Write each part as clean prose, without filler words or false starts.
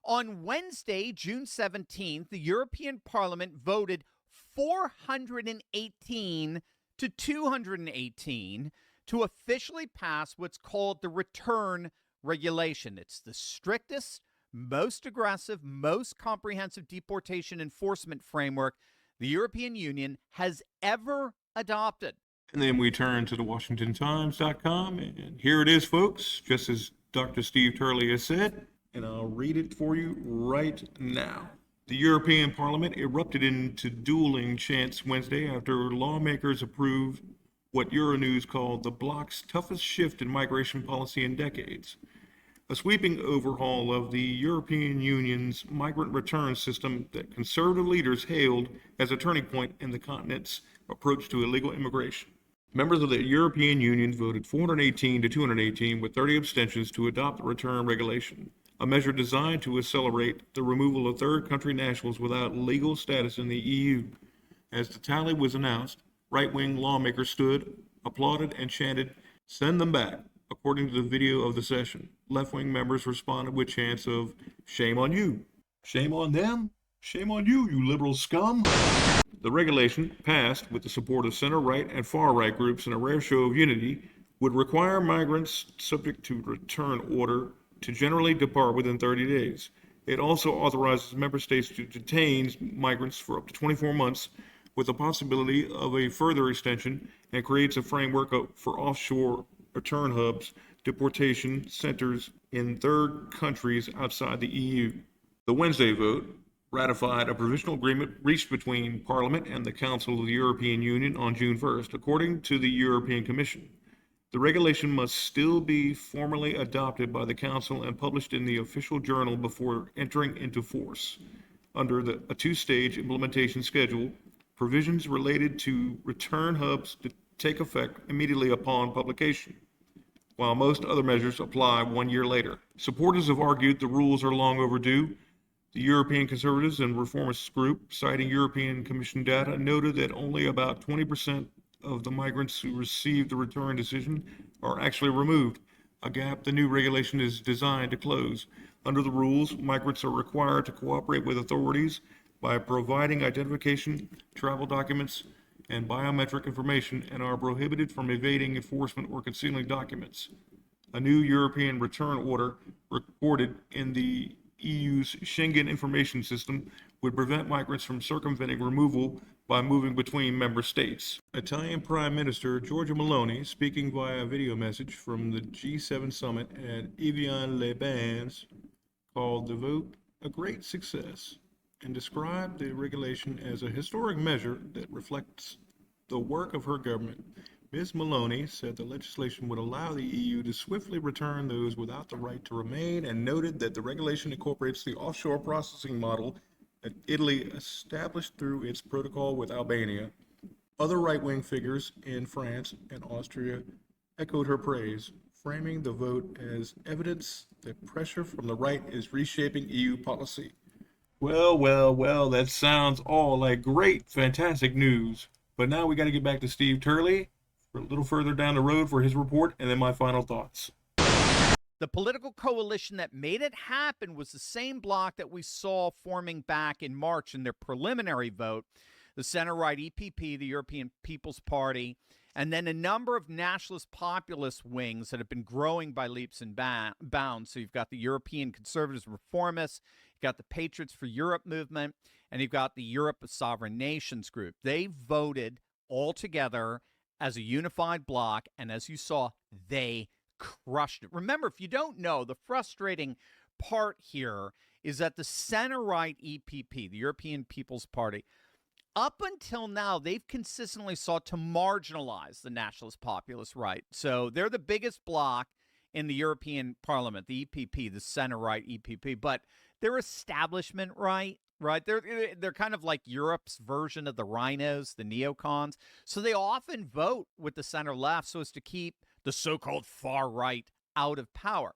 On Wednesday, June 17th, the European Parliament voted 418 to 218 to officially pass what's called the return regulation. It's the strictest, most aggressive, most comprehensive deportation enforcement framework the European Union has ever adopted. And then we turn to the WashingtonTimes.com, and here it is, folks, just as Dr. Steve Turley has said, and I'll read it for you right now. The European Parliament erupted into dueling chants Wednesday after lawmakers approved what Euronews called the bloc's toughest shift in migration policy in decades. A sweeping overhaul of the European Union's migrant return system that conservative leaders hailed as a turning point in the continent's approach to illegal immigration. Members of the European Union voted 418 to 218 with 30 abstentions to adopt the return regulation, a measure designed to accelerate the removal of third country nationals without legal status in the EU. As the tally was announced, right-wing lawmakers stood, applauded, and chanted, "Send them back," according to the video of the session. Left-wing members responded with chants of, "Shame on you," "Shame on them," "Shame on you, you liberal scum." The regulation, passed with the support of center-right and far-right groups in a rare show of unity, would require migrants subject to return order to generally depart within 30 days. It also authorizes member states to detain migrants for up to 24 months with the possibility of a further extension, and creates a framework for offshore return hubs, deportation centers in third countries outside the EU. The Wednesday vote ratified a provisional agreement reached between Parliament and the Council of the European Union on June 1st, according to the European Commission. The regulation must still be formally adopted by the Council and published in the official journal before entering into force. Under a two-stage implementation schedule, provisions related to return hubs to take effect immediately upon publication, while most other measures apply 1 year later. Supporters have argued the rules are long overdue. The European Conservatives and Reformists group, citing European Commission data, noted that only about 20% of the migrants who received the return decision are actually removed, a gap the new regulation is designed to close. Under the rules, migrants are required to cooperate with authorities by providing identification, travel documents, and biometric information, and are prohibited from evading enforcement or concealing documents. A new European return order recorded in the EU's Schengen information system would prevent migrants from circumventing removal by moving between member states. Italian Prime Minister Giorgia Meloni, speaking via video message from the G7 summit at Evian-les-Bains, called the vote a great success and described the regulation as a historic measure that reflects the work of her government. Ms. Meloni said the legislation would allow the EU to swiftly return those without the right to remain, and noted that the regulation incorporates the offshore processing model that Italy established through its protocol with Albania. Other right-wing figures in France and Austria echoed her praise, framing the vote as evidence that pressure from the right is reshaping EU policy. Well, that sounds all like great, fantastic news. But now we got to get back to Steve Turley for a little further down the road for his report, and then my final thoughts. The political coalition that made it happen was the same bloc that we saw forming back in March in their preliminary vote. The center-right EPP, the European People's Party, and then a number of nationalist populist wings that have been growing by leaps and bounds. So you've got the European Conservatives and Reformists, you've got the Patriots for Europe movement, and you've got the Europe of Sovereign Nations group. They voted all together as a unified bloc, and as you saw, they crushed it. Remember, if you don't know, the frustrating part here is that the center-right EPP, the European People's Party, up until now, they've consistently sought to marginalize the nationalist populist right. So they're the biggest bloc in the European Parliament, the EPP, the center-right EPP, but they're establishment right. They're kind of like Europe's version of the rhinos, the neocons. So they often vote with the center-left so as to keep the so-called far right out of power.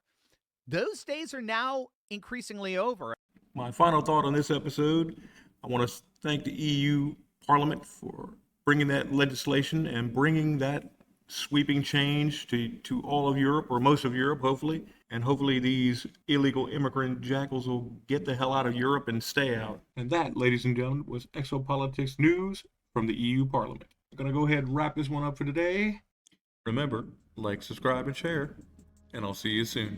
Those days are now increasingly over. My final thought on this episode, I want to thank the EU Parliament for bringing that legislation and bringing that sweeping change to all of Europe, or most of Europe, hopefully. And hopefully these illegal immigrant jackals will get the hell out of Europe and stay out. And that, ladies and gentlemen, was ExoPolitics news from the EU Parliament. I'm going to go ahead and wrap this one up for today. Remember, like, subscribe, and share, and I'll see you soon.